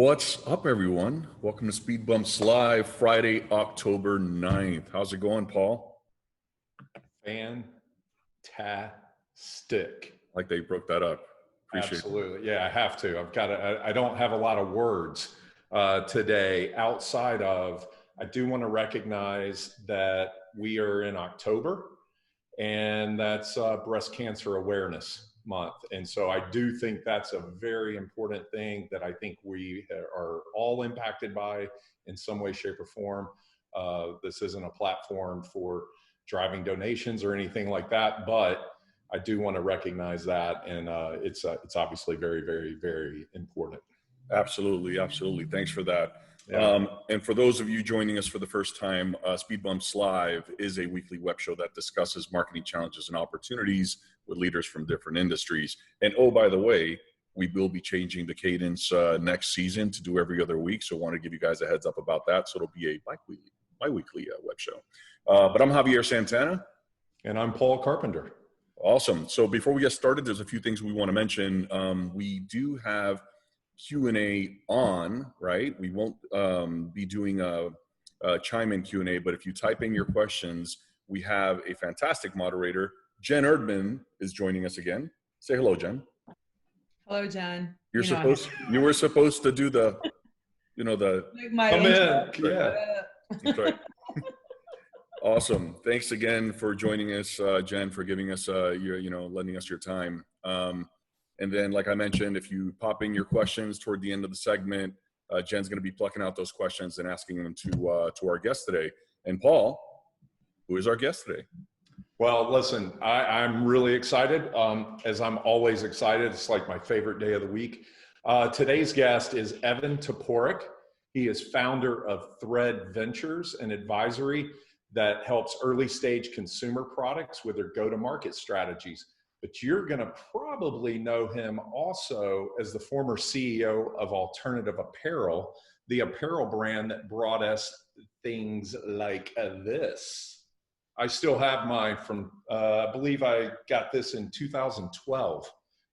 What's up, everyone? Welcome to SpeedBumps Live, Friday, October 9th. How's it going, Paul? Fantastic. Like they broke that up. Appreciate Absolutely. Yeah, I have to. I don't have a lot of words today outside of, I do want to recognize that we are in October and that's Breast Cancer Awareness Month. And so I do think that's a very important thing that I think we are all impacted by in some way, shape, or form. This isn't a platform for driving donations or anything like that, but I do want to recognize that, and it's obviously very, very, very important. Absolutely, absolutely. Thanks for that. Yeah. And for those of you joining us for the first time, SpeedBumps Live is a weekly web show that discusses marketing challenges and opportunities with leaders from different industries. And oh, by the way, we will be changing the cadence next season to do every other week. So I want to give you guys a heads up about that. So it'll be a bi-weekly web show. But I'm Javier Santana. And I'm Paul Carpenter. Awesome. So before we get started, there's a few things we want to mention. We do have Q&A on, right? We won't be doing a chime-in Q&A, but if you type in your questions, we have a fantastic moderator. Jen Erdman is joining us again. Say hello, Jen. Hello, Jen. You were supposed to do the, like my come intro. in. Yeah. That's right. Awesome. Thanks again for joining us, Jen, for giving us lending us your time. And then, like I mentioned, if you pop in your questions toward the end of the segment, Jen's going to be plucking out those questions and asking them to our guest today. And Paul, who is our guest today? Well, listen, I'm really excited. As I'm always excited, it's like my favorite day of the week. Today's guest is Evan Toporek. He is founder of Thread Ventures, an advisory that helps early stage consumer products with their go-to-market strategies. But you're going to probably know him also as the former CEO of Alternative Apparel, the apparel brand that brought us things like this. I still have mine from, I believe I got this in 2012,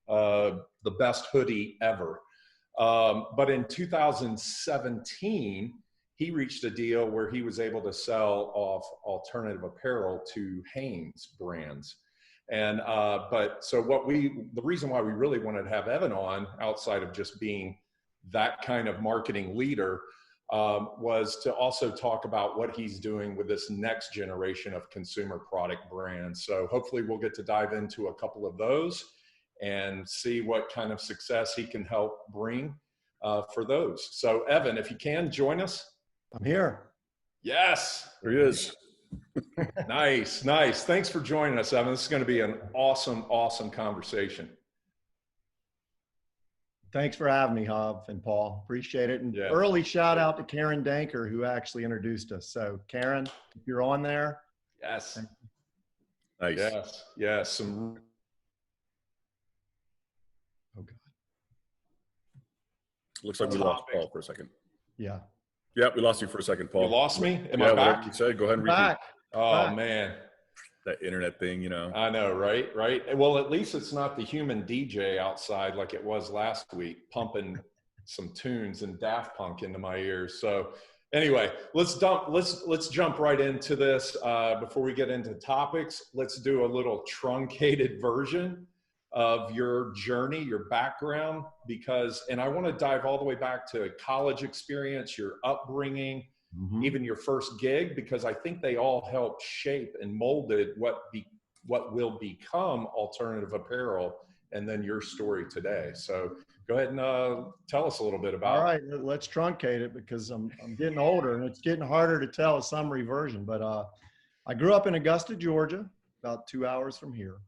the best hoodie ever. But in 2017, he reached a deal where he was able to sell off Alternative Apparel to Hanes brands. And, the reason why we really wanted to have Evan on, outside of just being that kind of marketing leader, was to also talk about what he's doing with this next generation of consumer product brands. So hopefully we'll get to dive into a couple of those and see what kind of success he can help bring for those. So Evan, if you can join us. I'm here. Yes. There he is. Nice. Thanks for joining us, Evan. This is going to be an awesome conversation. Thanks for having me, Hav and Paul. Appreciate it. And Early shout out to Karen Danker, who actually introduced us. So Karen, if you're on there. Yes. Nice. Yes. Oh, God. Looks like we lost Paul for a second. Yeah. Yeah, we lost you for a second, Paul. You lost me? Am I back? Whatever you said. Go ahead and repeat. Back. Oh, man. That internet thing, I know, right? Well, at least it's not the human DJ outside like it was last week, pumping some tunes and Daft Punk into my ears. So anyway, let's jump right into this. Before we get into topics, let's do a little truncated version of your journey, your background, and I want to dive all the way back to college experience, your upbringing, even your first gig, because I think they all helped shape and molded what will become Alternative Apparel, and then your story today. So go ahead and tell us a little bit about. All right, let's truncate it because I'm getting older and it's getting harder to tell a summary version. But I grew up in Augusta, Georgia, about 2 hours from here.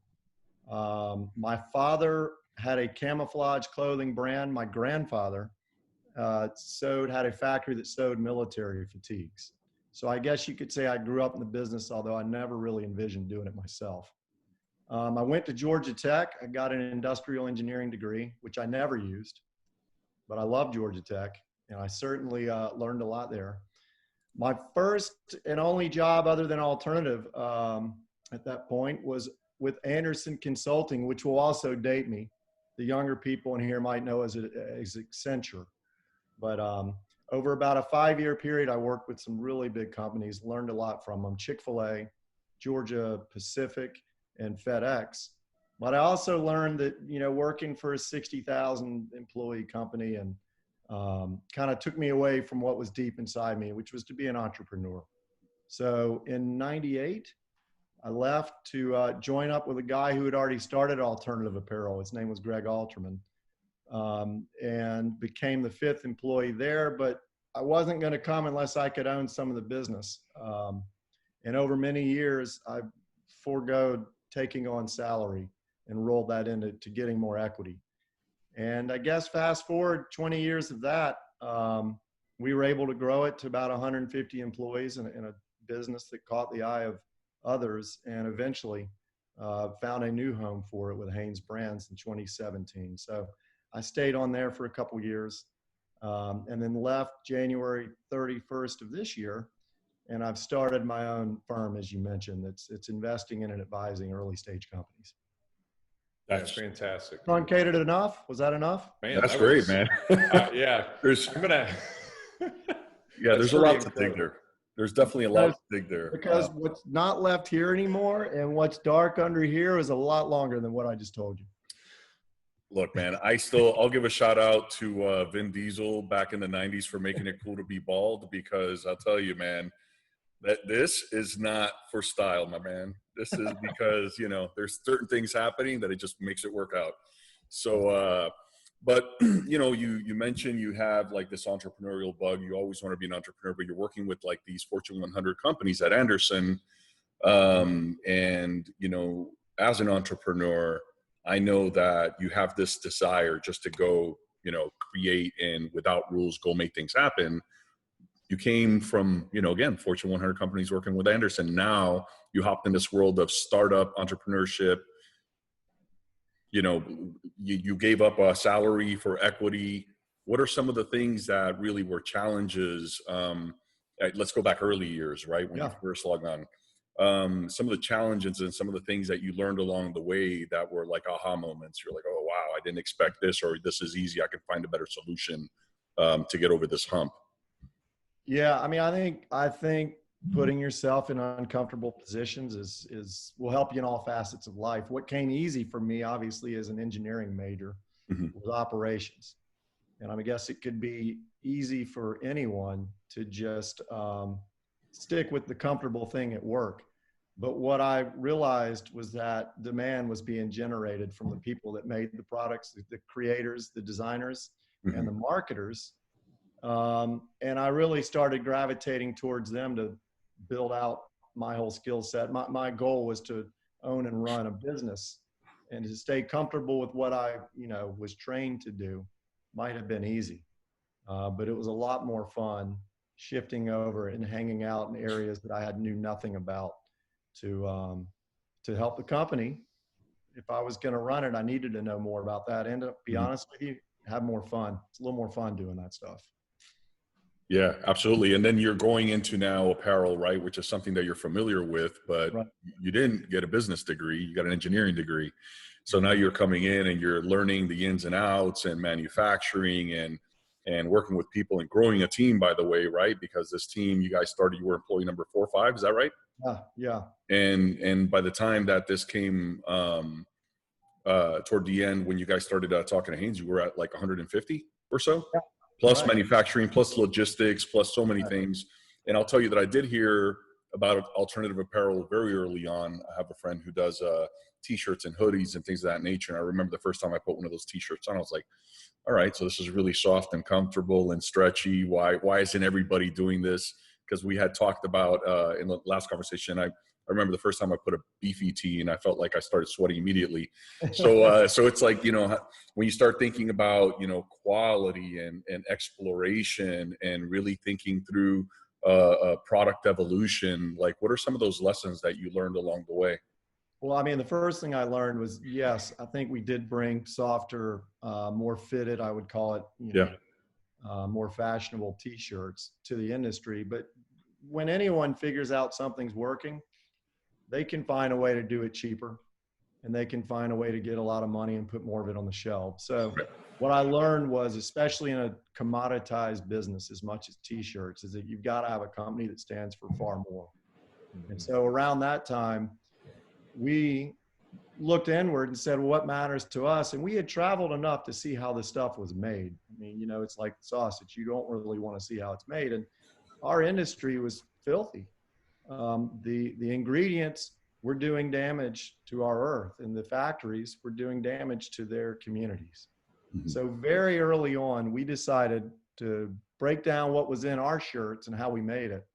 My father had a camouflage clothing brand. My grandfather had a factory that sewed military fatigues. So I guess you could say I grew up in the business, although I never really envisioned doing it myself. I went to Georgia Tech. I got an industrial engineering degree, which I never used, but I love Georgia Tech, and I certainly learned a lot there. My first and only job other than Alternative at that point was with Anderson Consulting, which will also date me. The younger people in here might know as Accenture. But over about a 5-year period, I worked with some really big companies, learned a lot from them: Chick-fil-A, Georgia Pacific, and FedEx. But I also learned that, working for a 60,000 employee company and kind of took me away from what was deep inside me, which was to be an entrepreneur. So in '98, I left to join up with a guy who had already started Alternative Apparel. His name was Greg Alterman, and became the 5th employee there. But I wasn't going to come unless I could own some of the business. And over many years, I forgoed taking on salary and rolled that into getting more equity. And I guess fast forward 20 years of that, we were able to grow it to about 150 employees in a business that caught the eye of others, and eventually found a new home for it with Hanes Brands in 2017. So I stayed on there for a couple years, and then left January 31st of this year. And I've started my own firm, as you mentioned. It's investing in and advising early stage companies. That's fantastic. Truncated it enough? Was that enough? Man, that's great, man. Yeah. There's a lot to dig there. There's definitely a lot to dig there. Because what's not left here anymore and what's dark under here is a lot longer than what I just told you. Look, man, I'll give a shout out to Vin Diesel back in the 90s for making it cool to be bald, because I'll tell you, man, that this is not for style, my man. This is because, there's certain things happening that it just makes it work out. So, but, you mentioned you have like this entrepreneurial bug. You always want to be an entrepreneur, but you're working with like these Fortune 100 companies at Anderson. And, as an entrepreneur, I know that you have this desire just to go, create and without rules, go make things happen. You came from, again, Fortune 100 companies working with Anderson. Now you hopped in this world of startup entrepreneurship. You gave up a salary for equity. What are some of the things that really were challenges? Let's go back early years, right? When you first logged on. Some of the challenges and some of the things that you learned along the way that were like aha moments. You're like, oh, wow, I didn't expect this, or this is easy. I can find a better solution to get over this hump. Yeah, I mean, I think putting yourself in uncomfortable positions will help you in all facets of life. What came easy for me, obviously, as an engineering major, was operations. And I guess it could be easy for anyone to just stick with the comfortable thing at work. But what I realized was that demand was being generated from the people that made the products, the creators, the designers, and the marketers. And I really started gravitating towards them to build out my whole skill set. My goal was to own and run a business, and to stay comfortable with what I, was trained to do. Might have been easy, but it was a lot more fun shifting over and hanging out in areas that I knew nothing about to help the company. If I was going to run it, I needed to know more about that. And to be honest with you, have more fun. It's a little more fun doing that stuff. Yeah, absolutely. And then you're going into now apparel, right? Which is something that you're familiar with, but you didn't get a business degree. You got an engineering degree. So now you're coming in and you're learning the ins and outs and manufacturing and working with people and growing a team, by the way, right? Because this team you guys started, you were employee number 4 or 5, is that right? Yeah. And by the time that this came toward the end, when you guys started talking to Hanes, you were at like 150 or so? Yeah. Plus manufacturing, plus logistics, plus so many things. And I'll tell you that I did hear about alternative apparel very early on. I have a friend who does T-shirts and hoodies and things of that nature. And I remember the first time I put one of those T-shirts on, I was like, all right, so this is really soft and comfortable and stretchy. Why isn't everybody doing this? Because we had talked about in the last conversation, I remember the first time I put a beefy tee and I felt like I started sweating immediately. So so it's like, when you start thinking about, quality and exploration and really thinking through product evolution, like what are some of those lessons that you learned along the way? Well, I mean, the first thing I learned was, yes, I think we did bring softer, more fitted, I would call it, more fashionable T-shirts to the industry. But when anyone figures out something's working, they can find a way to do it cheaper. and they can find a way to get a lot of money and put more of it on the shelf. So what I learned was, especially in a commoditized business as much as t-shirts, is that you've got to have a company that stands for far more. And so around that time, we looked inward and said, well, what matters to us? And we had traveled enough to see how the stuff was made. I mean, you know, it's like sausage. You don't really want to see how it's made. And our industry was filthy. The ingredients were doing damage to our earth, and the factories were doing damage to their communities. So very early on, we decided to break down what was in our shirts and how we made it.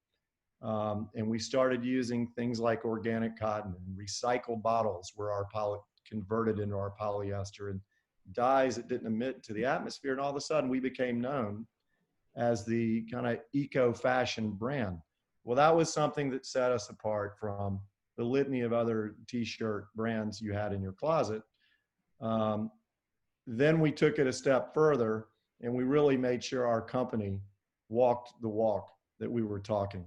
And we started using things like organic cotton, and recycled bottles were converted into our polyester, and dyes that didn't emit to the atmosphere. And all of a sudden we became known as the kind of eco-fashion brand. Well, that was something that set us apart from the litany of other t-shirt brands you had in your closet. Then we took it a step further, and we really made sure our company walked the walk that we were talking.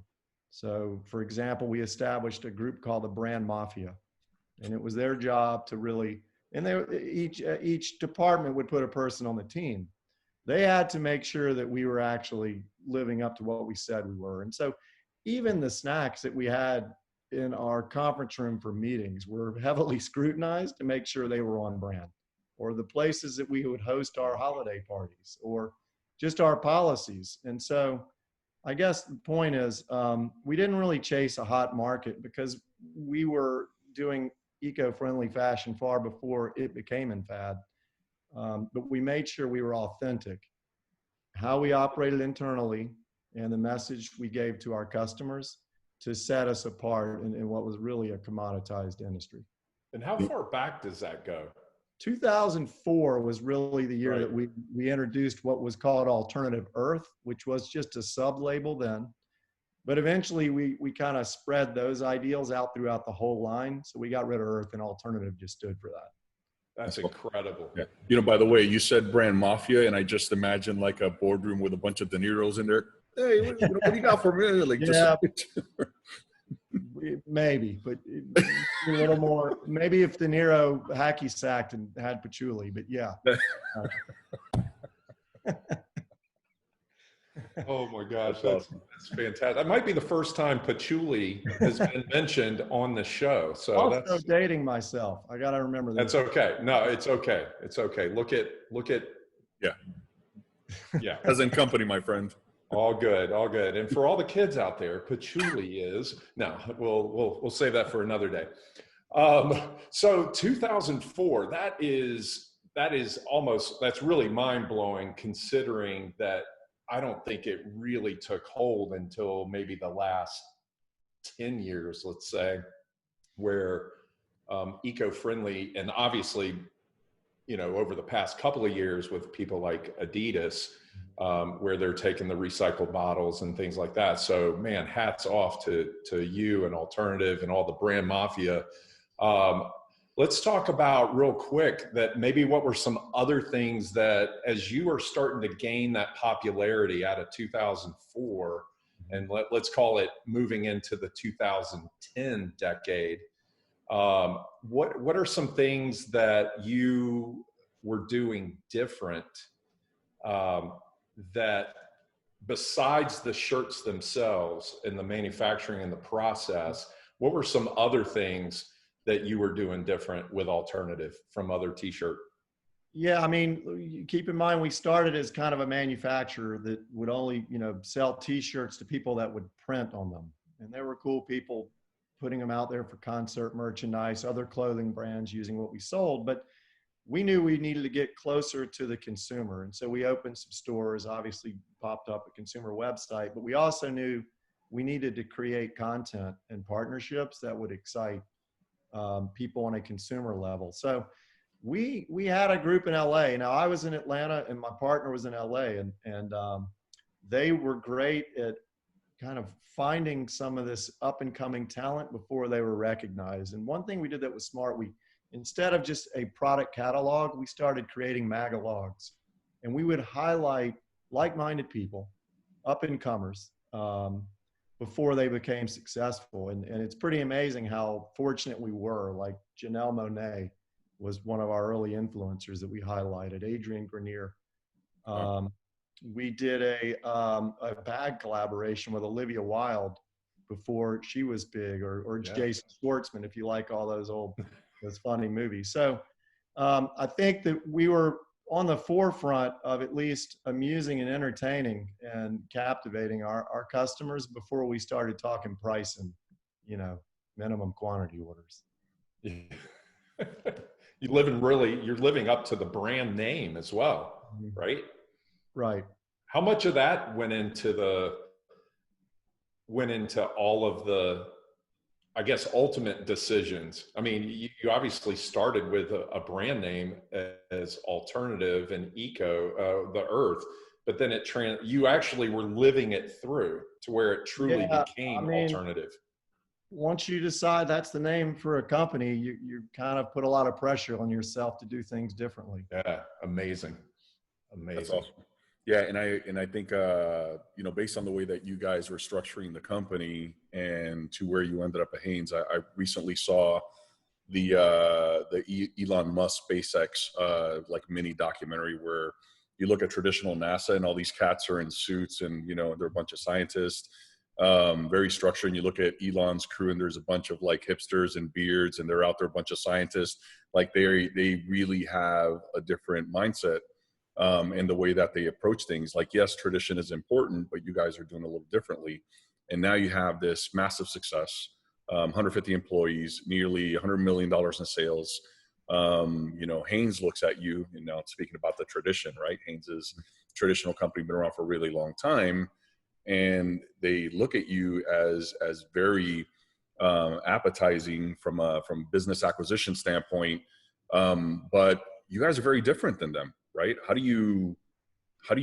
So, for example, we established a group called the Brand Mafia, and it was their job to really, and each department would put a person on the team. They had to make sure that we were actually living up to what we said we were. And so even the snacks that we had in our conference room for meetings were heavily scrutinized to make sure they were on brand, or the places that we would host our holiday parties, or just our policies. And so I guess the point is, we didn't really chase a hot market because we were doing eco-friendly fashion far before it became in fad. But we made sure we were authentic, how we operated internally, and the message we gave to our customers to set us apart in what was really a commoditized industry. And how far back does that go? 2004 was really the year that we introduced what was called Alternative Earth, which was just a sub-label then. But eventually we kind of spread those ideals out throughout the whole line. So we got rid of Earth, and Alternative just stood for that. That's incredible. Yeah. You know, by the way, you said Brand Mafia, and I just imagine like a boardroom with a bunch of De Niro's in there. Hey, what do you got for me? Like, yeah, maybe, but a little more. Maybe if De Niro hacky sacked and had patchouli, but yeah. Oh my gosh, that's fantastic. That might be the first time patchouli has been mentioned on the show. So also that's dating myself. I got to remember that. That's okay. No, it's okay. It's okay. Look at. Yeah. As in company, my friend. All good, all good. And for all the kids out there, patchouli is no. We'll save that for another day. So 2004. That's really mind blowing, considering that I don't think it really took hold until maybe the last 10 years, let's say, where eco-friendly, and obviously, you know, over the past couple of years with people like Adidas, where they're taking the recycled bottles and things like that. So man, hats off to you and Alternative and all the Brand Mafia. Let's talk about real quick that maybe what were some other things that, as you were starting to gain that popularity out of 2004, and let's call it moving into the 2010 decade, what are some things that you were doing different that, besides the shirts themselves and the manufacturing and the process, what were some other things that you were doing different with Alternative from other t-shirt? Yeah, I mean, keep in mind, we started as kind of a manufacturer that would only, you know, sell t-shirts to people that would print on them. And there were cool people putting them out there for concert merchandise, other clothing brands using what we sold. But we knew we needed to get closer to the consumer. And so we opened some stores, obviously popped up a consumer website, but we also knew we needed to create content and partnerships that would excite people on a consumer level. So we had a group in LA. Now I was in Atlanta and my partner was in LA, and they were great at kind of finding some of this up and coming talent before they were recognized. And one thing we did that was smart, instead of just a product catalog, we started creating magalogs, and we would highlight like-minded people, up and comers, before they became successful. And it's pretty amazing how fortunate we were. Like Janelle Monáe was one of our early influencers that we highlighted, Adrian Grenier. We did a bag collaboration with Olivia Wilde before she was big, or Jason Schwartzman, if you like all those funny movies. So I think that we were on the forefront of at least amusing and entertaining and captivating our customers before we started talking price and, minimum quantity orders. You're living up to the brand name as well, right? Right. How much of that went into all of the, I guess, ultimate decisions? I mean, you obviously started with a brand name as Alternative and Eco, the Earth, but then you actually were living it through to where it truly became Alternative. Once you decide that's the name for a company, you kind of put a lot of pressure on yourself to do things differently. Yeah, amazing. That's awesome. Yeah, and I think based on the way that you guys were structuring the company and to where you ended up at Hanes, I recently saw the Elon Musk SpaceX like mini documentary where you look at traditional NASA and all these cats are in suits and they're a bunch of scientists, very structured. And you look at Elon's crew and there's a bunch of like hipsters and beards and they're out there a bunch of scientists. Like they really have a different mindset. And the way that they approach things. Like, yes, tradition is important, but you guys are doing a little differently. And now you have this massive success, 150 employees, nearly $100 million in sales. Hanes looks at you, and now speaking about the tradition, right? Hanes is a traditional company, been around for a really long time. And they look at you as very appetizing from business acquisition standpoint. But you guys are very different than them. Right? How do you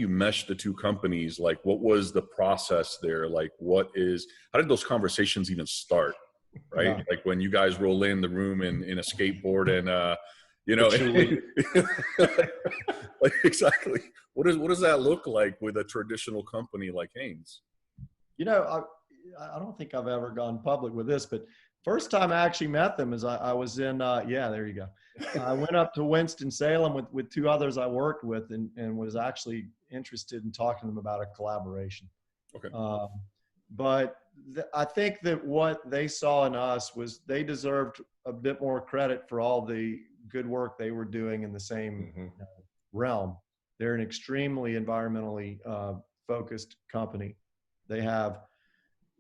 mesh the two companies? Like, what was the process there? Like, how did those conversations even start? Right? Yeah. Like when you guys roll in the room in a skateboard and, like exactly. What does that look like with a traditional company like Hanes? I don't think I've ever gone public with this, but first time I actually met them is I was in, there you go. I went up to Winston-Salem with two others I worked with and was actually interested in talking to them about a collaboration. Okay. But I think that what they saw in us was they deserved a bit more credit for all the good work they were doing in the same realm. They're an extremely environmentally focused company. They have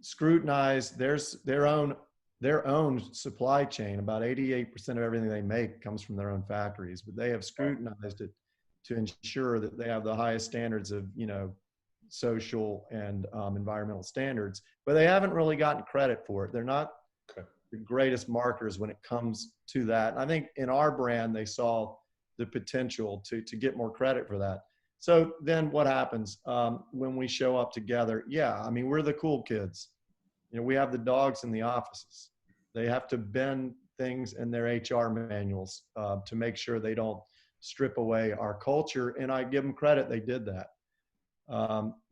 scrutinized their own supply chain. About 88% of everything they make comes from their own factories, but they have scrutinized it to ensure that they have the highest standards of, social and environmental standards, but they haven't really gotten credit for it. They're not the greatest marketers when it comes to that. And I think in our brand, they saw the potential to get more credit for that. So then what happens when we show up together? Yeah, I mean, we're the cool kids. We have the dogs in the offices. They have to bend things in their HR manuals to make sure they don't strip away our culture. And I give them credit, they did that.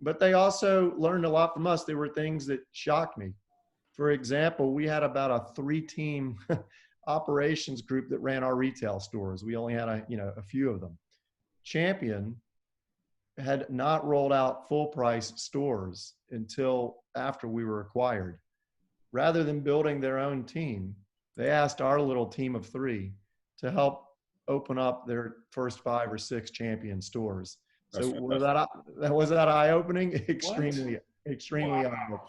But they also learned a lot from us. There were things that shocked me. For example, we had about a 3-team operations group that ran our retail stores. We only had a few of them. Champion had not rolled out full price stores until after we were acquired. Rather than building their own team, they asked our little team of 3 to help open up their first 5 or 6 Champion stores. So was that eye-opening? Extremely eye-opening.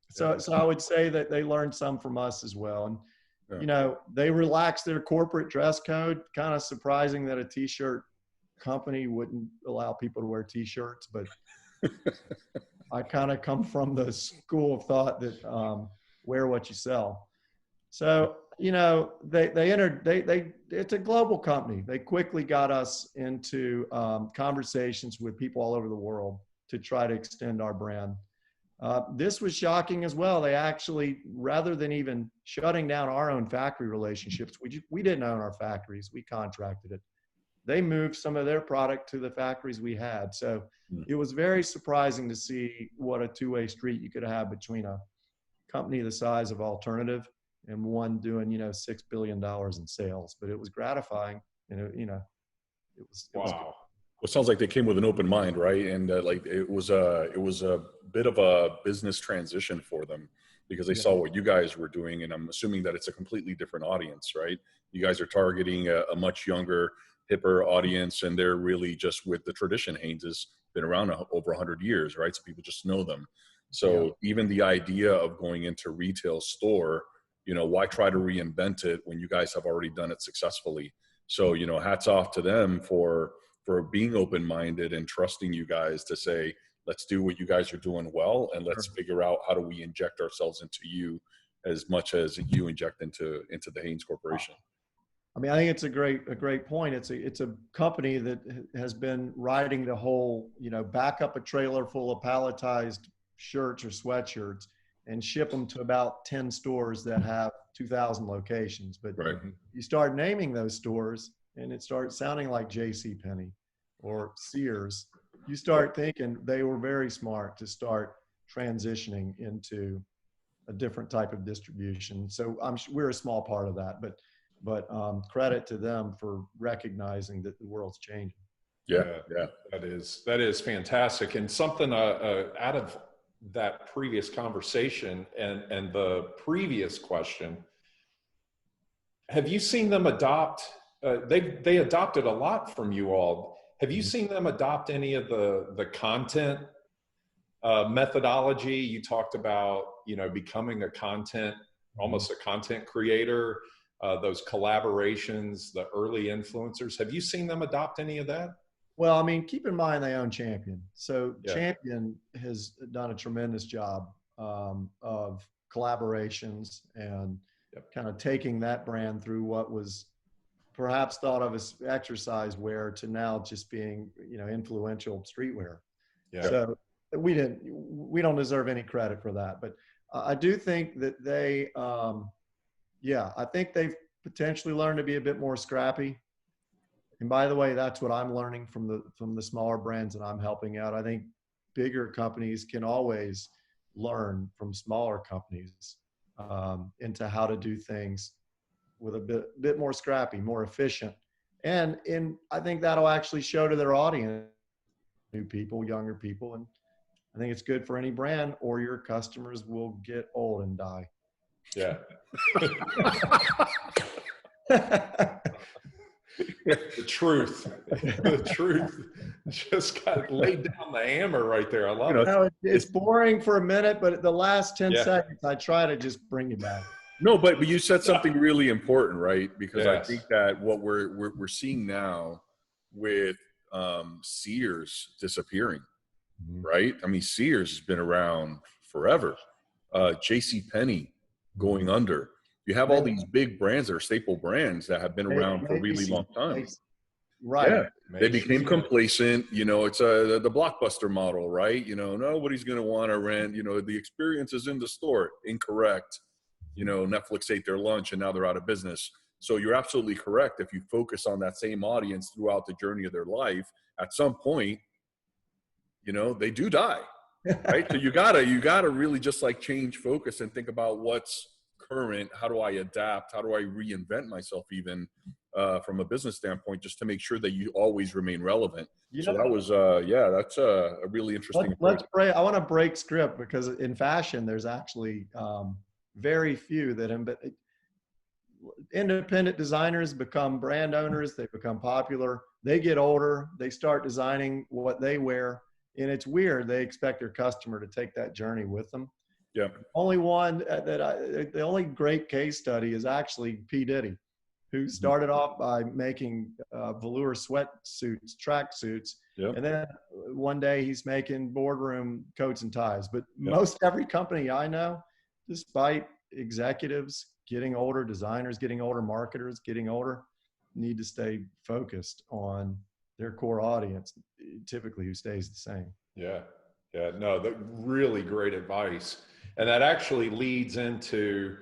So I would say that they learned some from us as well. And, they relaxed their corporate dress code. Kind of surprising that a T-shirt company wouldn't allow people to wear T-shirts, but I kind of come from the school of thought that wear what you sell. So, it's a global company. They quickly got us into conversations with people all over the world to try to extend our brand. This was shocking as well. They actually, rather than even shutting down our own factory relationships, we didn't own our factories. We contracted it. they moved some of their product to the factories we had. So it was very surprising to see what a two-way street you could have between a company the size of Alternative and one doing, $6 billion in sales. But it was gratifying, and it was. Wow. It sounds like they came with an open mind, right? And like it was a bit of a business transition for them because they saw what you guys were doing, and I'm assuming that it's a completely different audience, right? You guys are targeting a much younger, hipper audience, and they're really just with the tradition. Hanes has been around over 100 years, right? So people just know them. So even the idea of going into retail store, why try to reinvent it when you guys have already done it successfully? So, hats off to them for being open-minded and trusting you guys to say, let's do what you guys are doing well, and let's figure out how do we inject ourselves into you as much as you inject into the Hanes Corporation. I mean, I think it's a great point. It's a company that has been riding the whole, back up a trailer full of palletized shirts or sweatshirts and ship them to about 10 stores that have 2,000 locations. But you start naming those stores and it starts sounding like JCPenney or Sears. You start thinking they were very smart to start transitioning into a different type of distribution. So we're a small part of that, but credit to them for recognizing that the world's changing. Yeah, that is fantastic. And something out of that previous conversation and the previous question, have you seen them adopt? They adopted a lot from you all. Have you seen them adopt any of the content methodology? You talked about, becoming almost a content creator, those collaborations, the early influencers. Have you seen them adopt any of that? Well, I mean, keep in mind they own Champion. So Champion has done a tremendous job of collaborations and kind of taking that brand through what was perhaps thought of as exercise wear to now just being, influential streetwear. Yeah. So we don't deserve any credit for that. But I do think that they, I think they've potentially learned to be a bit more scrappy. And by the way, that's what I'm learning from the smaller brands that I'm helping out. I think bigger companies can always learn from smaller companies into how to do things with a bit more scrappy, more efficient. And I think that'll actually show to their audience, new people, younger people. And I think it's good for any brand, or your customers will get old and die. Yeah. The truth just got laid down the hammer right there. I love it. It's boring for a minute, but the last 10 seconds, I try to just bring you back. No, but you said something really important, right? Because I think that what we're seeing now with Sears disappearing, right? I mean, Sears has been around forever. JCPenney going under. You have all these big brands that are staple brands that have been around for a really long time. Right. Yeah. They became complacent. It's the Blockbuster model, right? Nobody's going to want to rent. The experience is in the store. Incorrect. Netflix ate their lunch and now they're out of business. So you're absolutely correct. If you focus on that same audience throughout the journey of their life, at some point, they do die, right? So you gotta really just like change focus and think about what's current. How do I adapt? How do I reinvent myself even from a business standpoint, just to make sure that you always remain relevant? So that was, that's a really interesting. Let's break. I want to break script because in fashion, there's actually very few that independent designers become brand owners. They become popular. They get older. They start designing what they wear. And it's weird. They expect their customer to take that journey with them. Yeah. Only one the only great case study is actually P. Diddy, who started off by making velour sweatsuits, track suits. Yep. And then one day he's making boardroom coats and ties. But most every company I know, despite executives getting older, designers getting older, marketers getting older, need to stay focused on their core audience, typically who stays the same. Yeah. No, really great advice. And that actually leads into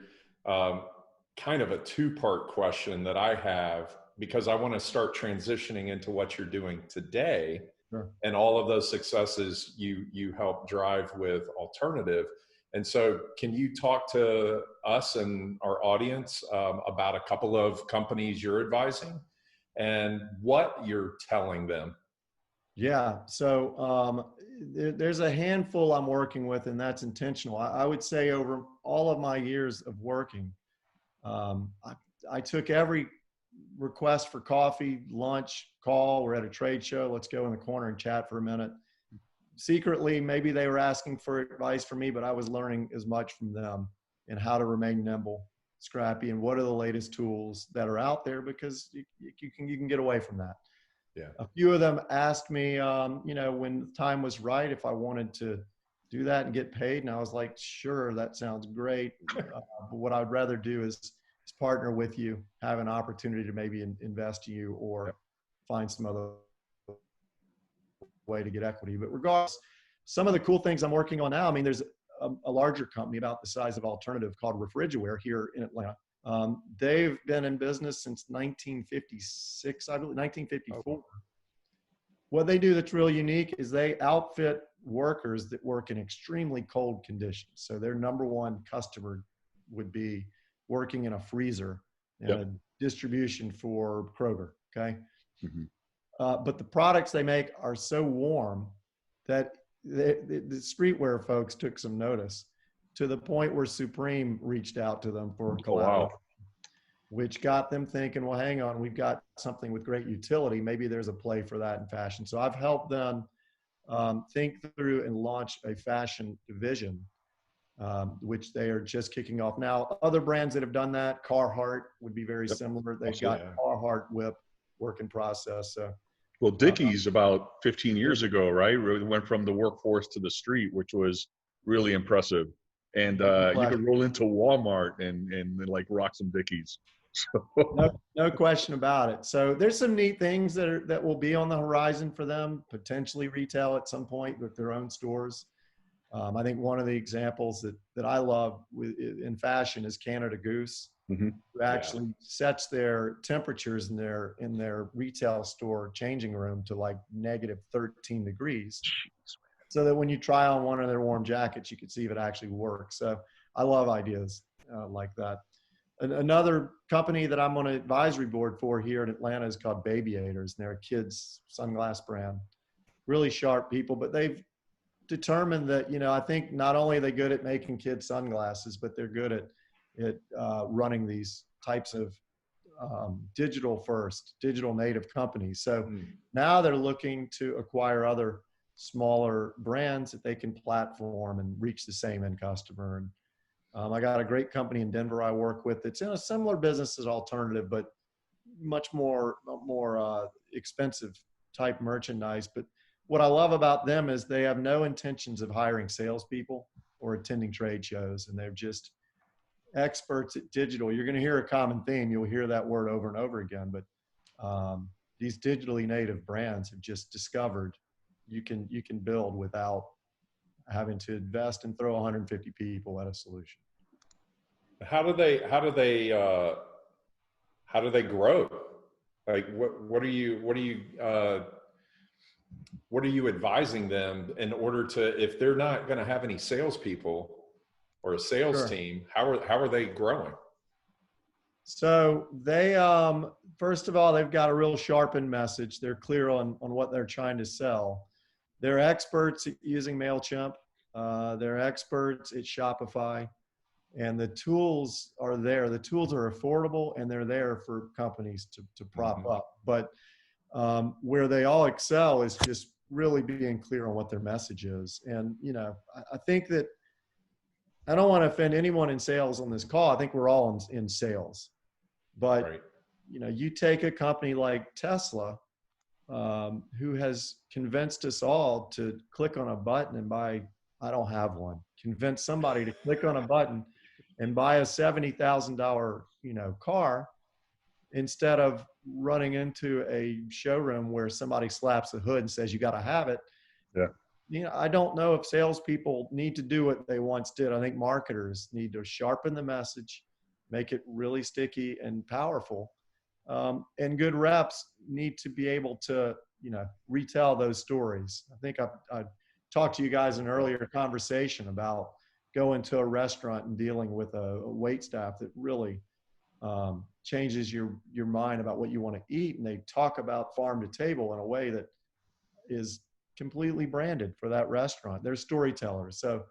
kind of a two-part question that I have because I want to start transitioning into what you're doing today. Sure. And all of those successes you help drive with Alternative. And so can you talk to us and our audience about a couple of companies you're advising and what you're telling them? Yeah. So there's a handful I'm working with, and that's intentional. I would say over all of my years of working, I took every request for coffee, lunch, call. We're at a trade show. Let's go in the corner and chat for a minute. Secretly, maybe they were asking for advice from me, but I was learning as much from them and how to remain nimble, scrappy, and what are the latest tools that are out there, because you can get away from that. Yeah. A few of them asked me, when the time was right, if I wanted to do that and get paid. And I was like, sure, that sounds great. But what I'd rather do is partner with you, have an opportunity to maybe invest in you, or find some other way to get equity. But regardless, some of the cool things I'm working on now, I mean, there's a larger company about the size of Alternative called Refrigiware here in Atlanta. They've been in business since 1956, I believe, 1954. Oh. What they do that's really unique is they outfit workers that work in extremely cold conditions. So their number one customer would be working in a freezer and a distribution for Kroger, okay? Mm-hmm. But the products they make are so warm that the streetwear folks took some notice, to the point where Supreme reached out to them for a collaboration, which got them thinking, well, hang on, we've got something with great utility. Maybe there's a play for that in fashion. So I've helped them think through and launch a fashion division, which they are just kicking off now. Other brands that have done that, Carhartt would be very similar. They've got Carhartt whip work in process. So, well, Dickies about 15 years ago, right? Really went from the workforce to the street, which was really impressive. And you could roll into Walmart and like rock some Dickies. So. No question about it. So there's some neat things that will be on the horizon for them, potentially retail at some point with their own stores. I think one of the examples that I love in fashion is Canada Goose, who actually sets their temperatures in their retail store changing room to like negative 13 degrees. So that when you try on one of their warm jackets, you can see if it actually works. So I love ideas like that. Another company that I'm on an advisory board for here in Atlanta is called Babyators, and they're a kids sunglass brand. Really sharp people, but they've determined that, I think not only are they good at making kids sunglasses, but they're good at running these types of digital native companies. So now they're looking to acquire other smaller brands that they can platform and reach the same end customer. And I got a great company in Denver I work with that's in a similar business as Alternative, but much more expensive type merchandise. But what I love about them is they have no intentions of hiring salespeople or attending trade shows, and they're just experts at digital. You're going to hear a common theme. You'll hear that word over and over again. But these digitally native brands have just discovered you can build without having to invest and throw 150 people at a solution. How do they grow? Like what are you advising them in order to, if they're not going to have any salespeople or a sales team, how are they growing? So they, first of all, they've got a real sharpened message. They're clear on what they're trying to sell. They're experts at using MailChimp. They're experts at Shopify, and the tools are there. The tools are affordable, and they're there for companies to prop up. But where they all excel is just really being clear on what their message is. And, I think that I don't want to offend anyone in sales on this call. I think we're all in sales. But, you take a company like Tesla, who has convinced us all to click on a button and buy, I don't have one, convince somebody to click on a button and buy a $70,000, car, instead of running into a showroom where somebody slaps the hood and says, you got to have it. Yeah. I don't know if salespeople need to do what they once did. I think marketers need to sharpen the message, make it really sticky and powerful, and good reps need to be able to, retell those stories. I think I talked to you guys in an earlier conversation about going to a restaurant and dealing with a wait staff that really changes your mind about what you want to eat. And they talk about farm to table in a way that is completely branded for that restaurant. They're storytellers. So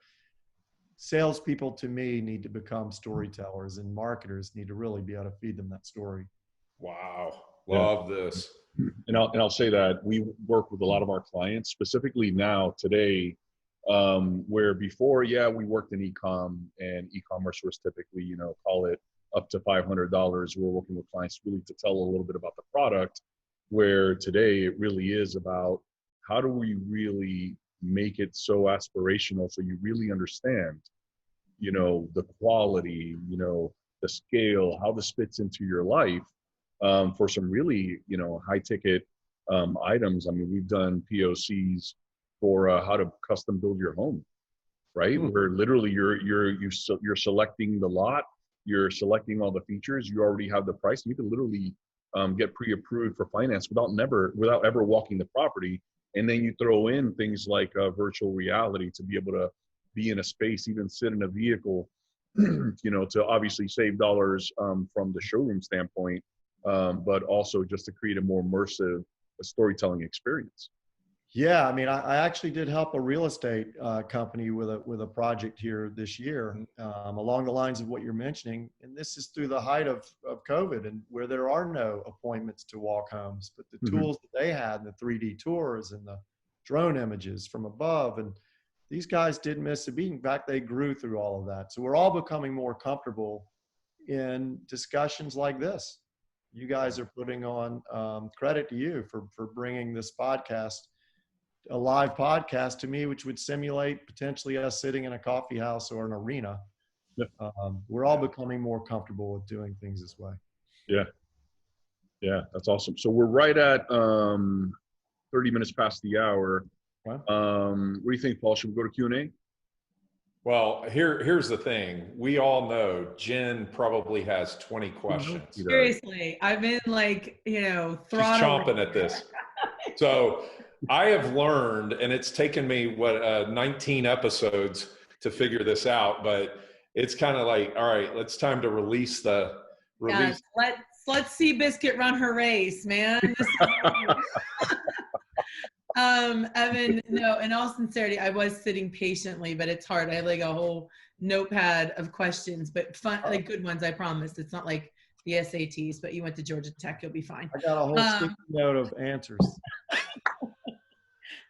salespeople, to me, need to become storytellers, and marketers need to really be able to feed them that story. Wow. Love this. And I'll say that we work with a lot of our clients, specifically now today, where before, we worked in e-com, and e-commerce was typically, call it up to $500. We're working with clients really to tell a little bit about the product, where today it really is about how do we really make it so aspirational so you really understand, the quality, the scale, how this fits into your life, for some really, high ticket items. I mean, we've done POCs for how to custom build your home, right? Where literally you're selecting the lot, you're selecting all the features, you already have the price. You can literally get pre-approved for finance without ever walking the property. And then you throw in things like virtual reality to be able to be in a space, even sit in a vehicle, to obviously save dollars from the showroom standpoint, but also just to create a more immersive storytelling experience. Yeah, I mean, I actually did help a real estate company with a project here this year, along the lines of what you're mentioning. And this is through the height of COVID, and where there are no appointments to walk homes, but the tools that they had, and the 3D tours and the drone images from above, and these guys didn't miss a beat. In fact, they grew through all of that. So we're all becoming more comfortable in discussions like this. You guys are putting on credit to you for bringing this podcast, a live podcast, to me, which would simulate potentially us sitting in a coffee house or an arena. We're all becoming more comfortable with doing things this way. Yeah, that's awesome. So we're right at 30 minutes past the hour. Wow. What do you think, Paul? Should we go to Q&A? Well, here's the thing. We all know Jen probably has 20 questions. Seriously, I've been like, She's throttled. chomping at this. So I have learned, and it's taken me 19 episodes to figure this out, but it's kind of like, all right, it's time to release the release. Yeah, let's see Biscuit run her race, man. Evan, no, in all sincerity, I was sitting patiently, but it's hard. I have like a whole notepad of questions, but fun, like good ones, I promise. It's not like the SATs, but you went to Georgia Tech, you'll be fine. I got a whole sticky note of answers.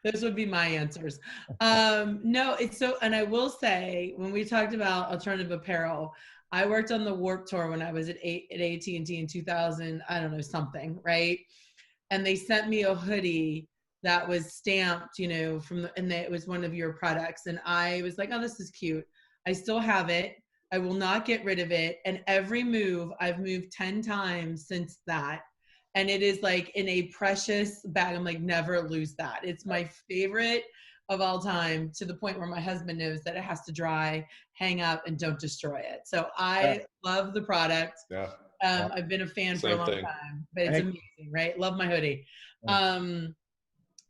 Those would be my answers. No, it's so, and I will say, when we talked about alternative apparel, I worked on the Warped Tour when I was at AT&T in 2000, I don't know, something, right? And they sent me a hoodie that was stamped, and it was one of your products. And I was like, oh, this is cute. I still have it. I will not get rid of it. And every move, I've moved 10 times since that. And it is like in a precious bag. I'm like, never lose that. It's my favorite of all time, to the point where my husband knows that it has to dry, hang up, and don't destroy it. So I love the product. Yeah. I've been a fan for a long time, but it's amazing, right? Love my hoodie.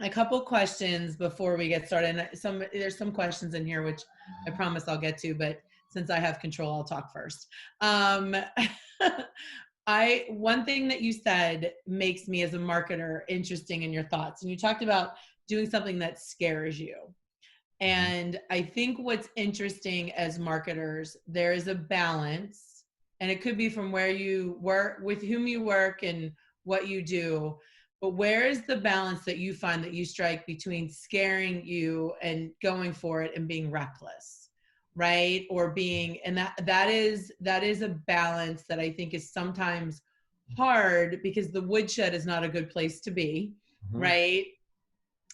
A couple questions before we get started. And there's some questions in here, which I promise I'll get to, but since I have control, I'll talk first. One thing that you said makes me as a marketer interesting in your thoughts. And you talked about doing something that scares you. And I think what's interesting as marketers, there is a balance, and it could be from where you work, with whom you work, and what you do. But where is the balance that you find that you strike between scaring you and going for it and being reckless, right? Or being, and that is a balance that I think is sometimes hard, because the woodshed is not a good place to be, right?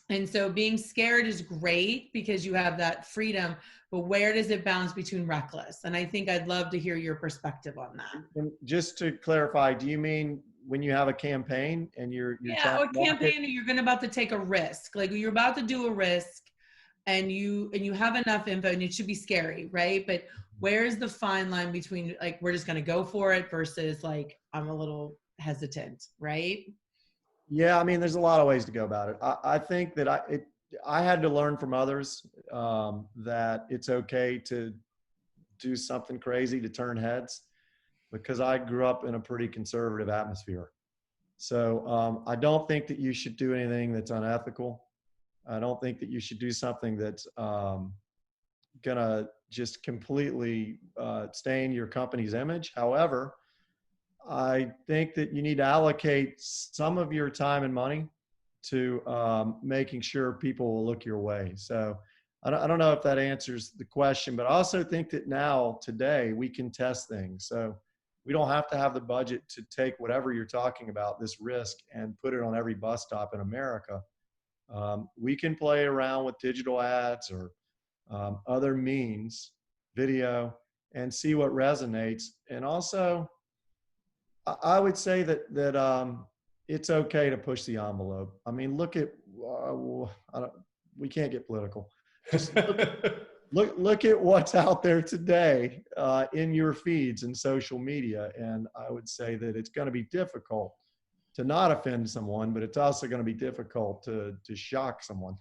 And so being scared is great because you have that freedom, but where does it balance between reckless? And I think I'd love to hear your perspective on that. And just to clarify, do you mean when you have a campaign and you're or campaign, or you're about to take a risk, like you're about to do a risk, and you have enough info, and it should be scary, right? But where is the fine line between like, we're just going to go for it versus like, I'm a little hesitant, right? Yeah, I mean, there's a lot of ways to go about it. I think that I had to learn from others that it's okay to do something crazy to turn heads, because I grew up in a pretty conservative atmosphere. So I don't think that you should do anything that's unethical. I don't think that you should do something that's gonna just completely stain your company's image. However, I think that you need to allocate some of your time and money to making sure people will look your way. So I don't know if that answers the question, but I also think that now, today, we can test things. So we don't have to have the budget to take whatever you're talking about, this risk, and put it on every bus stop in America. We can play around with digital ads or other means, video, and see what resonates. And also, I would say that it's okay to push the envelope. I mean, look at we can't get political. Just look at what's out there today in your feeds and social media, and I would say that it's going to be difficult to not offend someone, but it's also going to be difficult to shock someone.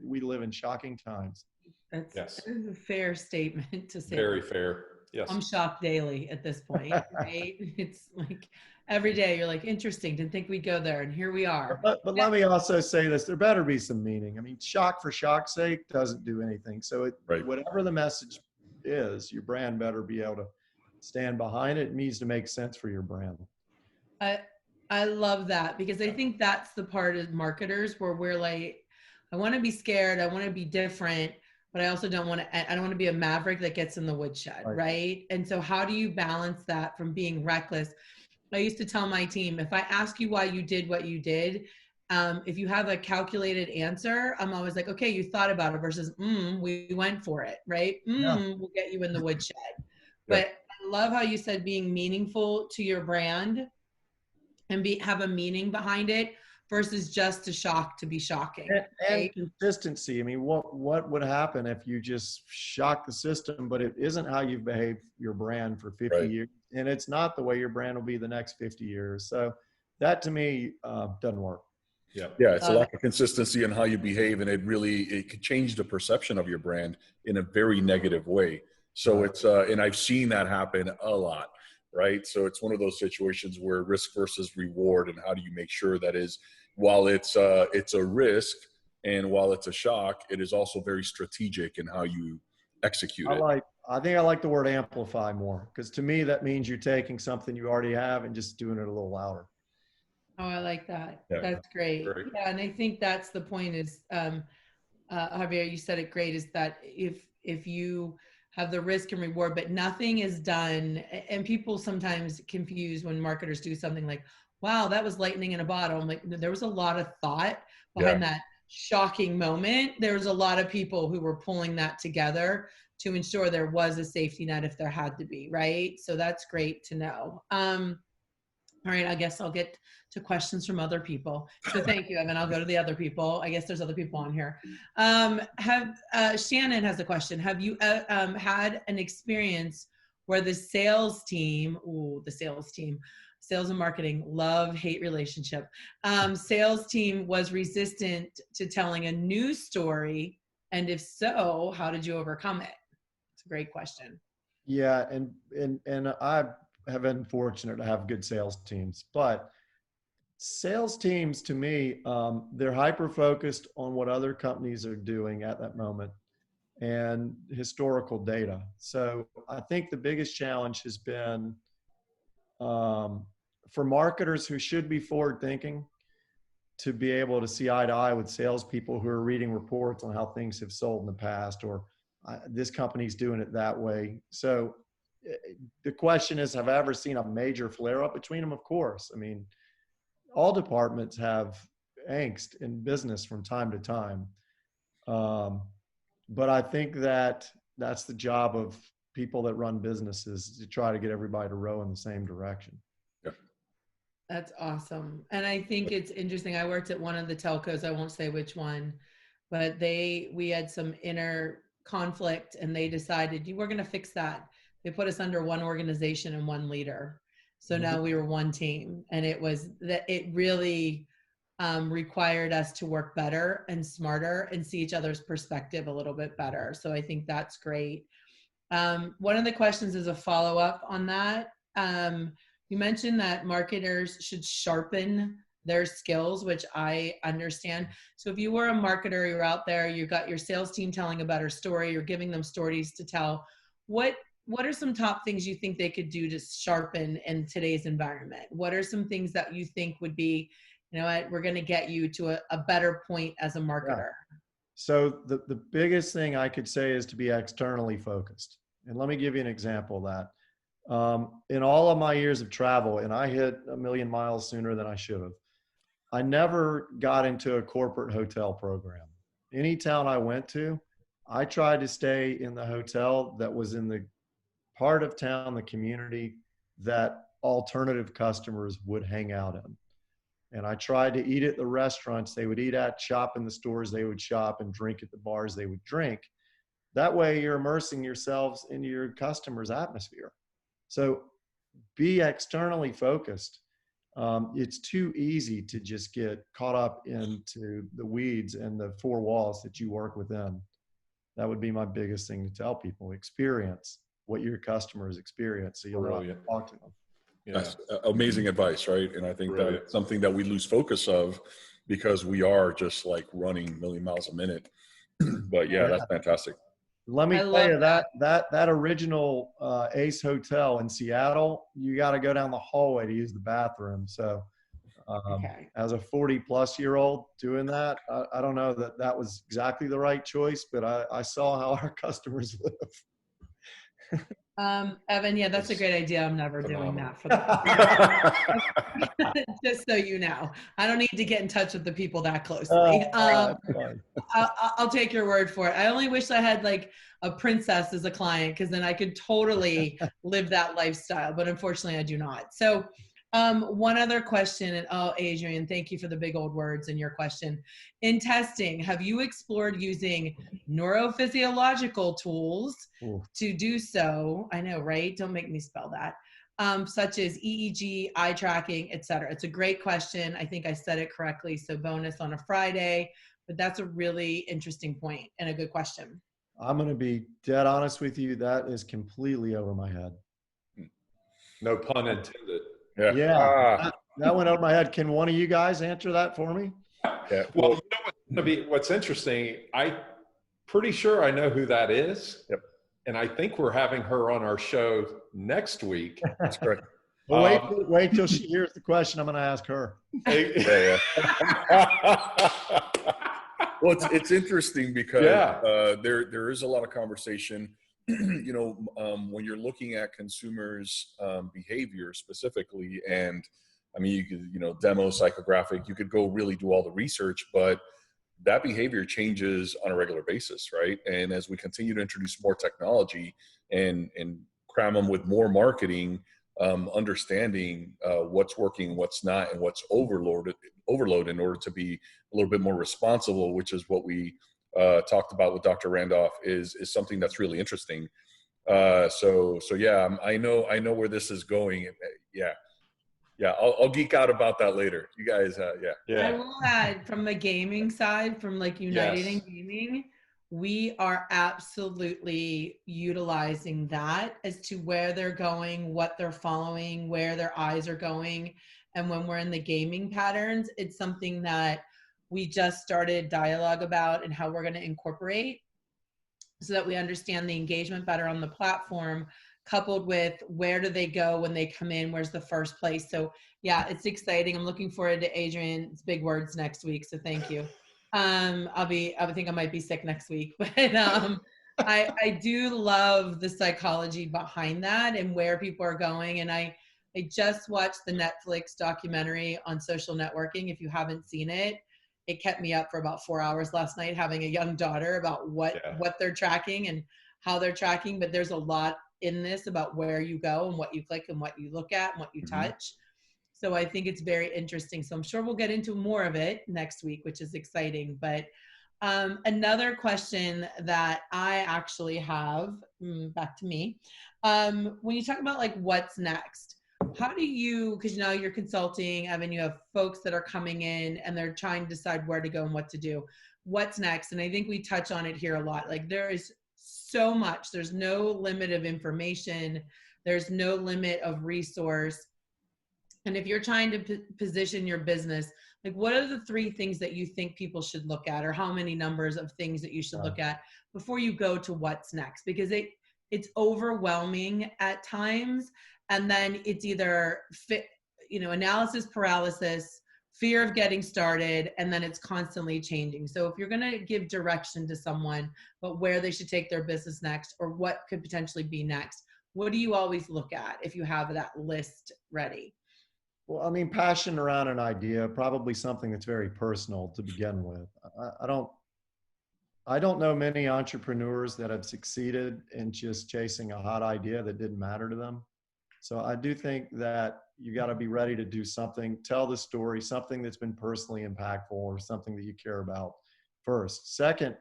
We live in shocking times. That is a fair statement to say. Very fair. Yes. I'm shocked daily at this point, right? It's like every day you're like, interesting, didn't think we'd go there, and here we are. But let me also say this, there better be some meaning. I mean, shock for shock's sake doesn't do anything. So whatever the message is, your brand better be able to stand behind it. It needs to make sense for your brand. I love that, because I think that's the part of marketers where we're like, I want to be scared, I want to be different, but I also don't want to be a maverick that gets in the woodshed, right? And so how do you balance that from being reckless? I used to tell my team, if I ask you why you did what you did, if you have a calculated answer, I'm always like, okay, you thought about it, versus, we went for it, right? We'll get you in the woodshed. But I love how you said being meaningful to your brand and have a meaning behind it, versus just to be shocking. And consistency. I mean, what would happen if you just shock the system, but it isn't how you've behaved your brand for 50 years, and it's not the way your brand will be the next 50 years. So that, to me, doesn't work. Yeah, it's a lack of consistency in how you behave, and it could change the perception of your brand in a very negative way. So it's and I've seen that happen a lot. Right. So it's one of those situations where risk versus reward, and how do you make sure that is, while it's a risk and while it's a shock, it is also very strategic in how you execute it. I think I like the word amplify more, because to me, that means you're taking something you already have and just doing it a little louder. Oh, I like that. Yeah. That's great. Yeah. And I think that's the point is, Javier, you said it great, is that if you have the risk and reward, but nothing is done. And people sometimes confuse when marketers do something like, wow, that was lightning in a bottle. I'm like, there was a lot of thought behind that shocking moment. There was a lot of people who were pulling that together to ensure there was a safety net if there had to be, right? So that's great to know. All right, I guess I'll get to questions from other people. So thank you, Evan. I'll go to the other people. I guess there's other people on here. Shannon has a question. Have you had an experience where the sales team, sales and marketing, love-hate relationship, sales team was resistant to telling a news story? And if so, how did you overcome it? It's a great question. Yeah, and I have been fortunate to have good sales teams, but sales teams, to me, they're hyper-focused on what other companies are doing at that moment and historical data. So I think the biggest challenge has been for marketers who should be forward-thinking to be able to see eye to eye with salespeople who are reading reports on how things have sold in the past, or this company's doing it that way. So the question is, have I ever seen a major flare-up between them? Of course. I mean, all departments have angst in business from time to time. But I think that that's the job of people that run businesses, to try to get everybody to row in the same direction. Yeah. That's awesome. And I think it's interesting. I worked at one of the telcos, I won't say which one, but we had some inner conflict, and they decided, we're going to fix that. They put us under one organization and one leader. So now we were one team, and it was that it really required us to work better and smarter and see each other's perspective a little bit better. So I think that's great. One of the questions is a follow-up on that. You mentioned that marketers should sharpen their skills, which I understand. So if you were a marketer, you're out there, you got your sales team telling a better story, you're giving them stories to tell. What are some top things you think they could do to sharpen in today's environment? What are some things that you think would be, you know what, we're going to get you to a better point as a marketer? Yeah. So the biggest thing I could say is to be externally focused. And let me give you an example of that. In all of my years of travel, and I hit 1 million miles sooner than I should have, I never got into a corporate hotel program. Any town I went to, I tried to stay in the hotel that was in the part of town, the community that alternative customers would hang out in. And I tried to eat at the restaurants they would eat at, shop in the stores they would shop, and drink at the bars they would drink. That way you're immersing yourselves into your customer's atmosphere. So be externally focused. It's too easy to just get caught up into the weeds and the four walls that you work within. That would be my biggest thing to tell people. Experience what your customers experience, so you'll know how to talk to them. Yeah. That's amazing advice, right? And I think that it's something that we lose focus of because we are just like running 1 million miles a minute. But yeah, that's fantastic. Let me tell you that original Ace Hotel in Seattle, you got to go down the hallway to use the bathroom. So as a 40-plus-year-old doing that, I don't know that that was exactly the right choice, but I saw how our customers live. Evan, yeah, that's a great idea. I'm never doing that for just so you know. I don't need to get in touch with the people that closely. I'll take your word for it. I only wish I had like a princess as a client, because then I could totally live that lifestyle, but unfortunately I do not. So one other question, and Adrian, thank you for the big old words in your question. In testing, have you explored using neurophysiological tools to do so? I know, right? Don't make me spell that. Such as EEG, eye tracking, etc. It's a great question. I think I said it correctly, so bonus on a Friday, but that's a really interesting point and a good question. I'm going to be dead honest with you. That is completely over my head. No pun intended. Yeah, that went over my head. Can one of you guys answer that for me? Yeah. Well, you know what's interesting? I'm pretty sure I know who that is. Yep. And I think we're having her on our show next week. That's correct. Well, wait till she hears the question I'm going to ask her. Well, it's interesting because there is a lot of conversation. You know, when you're looking at consumers' behavior specifically, and I mean, you could, you know, demo, psychographic, you could go really do all the research, but that behavior changes on a regular basis, right? And as we continue to introduce more technology and cram them with more marketing, understanding what's working, what's not, and what's overload in order to be a little bit more responsible, which is what we talked about with Dr. Randolph, is something that's really interesting. So yeah, I know where this is going. Yeah, I'll geek out about that later. You guys, yeah. I will add, from the gaming side, from like United in Gaming, we are absolutely utilizing that as to where they're going, what they're following, where their eyes are going. And when we're in the gaming patterns, it's something that we just started dialogue about and how we're going to incorporate so that we understand the engagement better on the platform, coupled with where do they go when they come in, where's the first place. So yeah, it's exciting. I'm looking forward to Adrian's big words next week. So thank you. I think I might be sick next week, but I do love the psychology behind that and where people are going. And I just watched the Netflix documentary on social networking. If you haven't seen it, it kept me up for about 4 hours last night, having a young daughter, about what they're tracking and how they're tracking. But there's a lot in this about where you go and what you click and what you look at and what you touch. So I think it's very interesting. So I'm sure we'll get into more of it next week, which is exciting. But another question that I actually have, back to me, when you talk about like what's next, How do you, because now you're consulting, Evan, you have folks that are coming in and they're trying to decide where to go and what to do. What's next? And I think we touch on it here a lot. Like there is so much, there's no limit of information. There's no limit of resource. And if you're trying to position your business, like what are the 3 things that you think people should look at, or how many numbers of things that you should look at before you go to what's next? Because it's overwhelming at times. And then it's either analysis paralysis, fear of getting started, and then it's constantly changing. So if you're going to give direction to someone, but where they should take their business next, or what could potentially be next, what do you always look at if you have that list ready? Well, I mean, passion around an idea, probably something that's very personal to begin with. I don't know many entrepreneurs that have succeeded in just chasing a hot idea that didn't matter to them. So I do think that you got to be ready to do something, tell the story, something that's been personally impactful or something that you care about first. Second,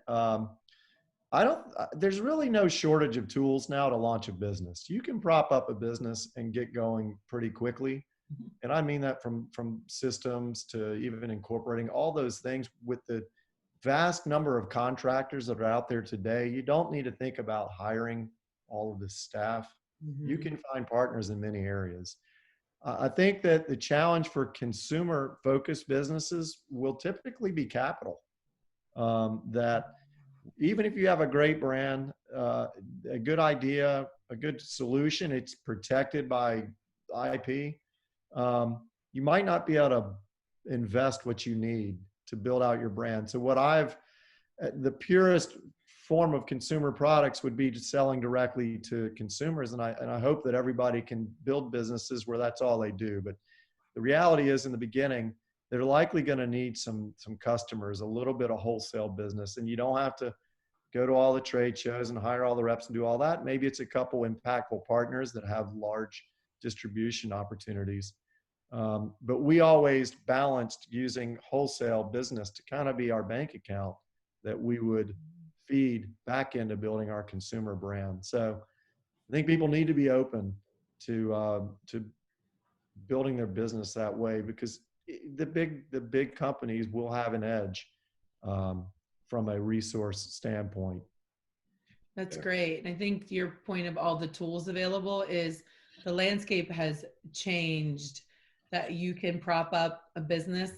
there's really no shortage of tools now to launch a business. You can prop up a business and get going pretty quickly. And I mean that from systems to even incorporating all those things. With the vast number of contractors that are out there today, you don't need to think about hiring all of the staff. You can find partners in many areas. I think that the challenge for consumer focused businesses will typically be capital. That even if you have a great brand, a good idea, a good solution, it's protected by IP. You might not be able to invest what you need to build out your brand. So the purest form of consumer products would be just selling directly to consumers. And I hope that everybody can build businesses where that's all they do. But the reality is, in the beginning, they're likely going to need some customers, a little bit of wholesale business. And you don't have to go to all the trade shows and hire all the reps and do all that. Maybe it's a couple impactful partners that have large distribution opportunities. But we always balanced using wholesale business to kind of be our bank account that we would feed back into building our consumer brand. So I think people need to be open to building their business that way, because the big companies will have an edge from a resource standpoint. That's great. And I think your point of all the tools available is the landscape has changed, that you can prop up a business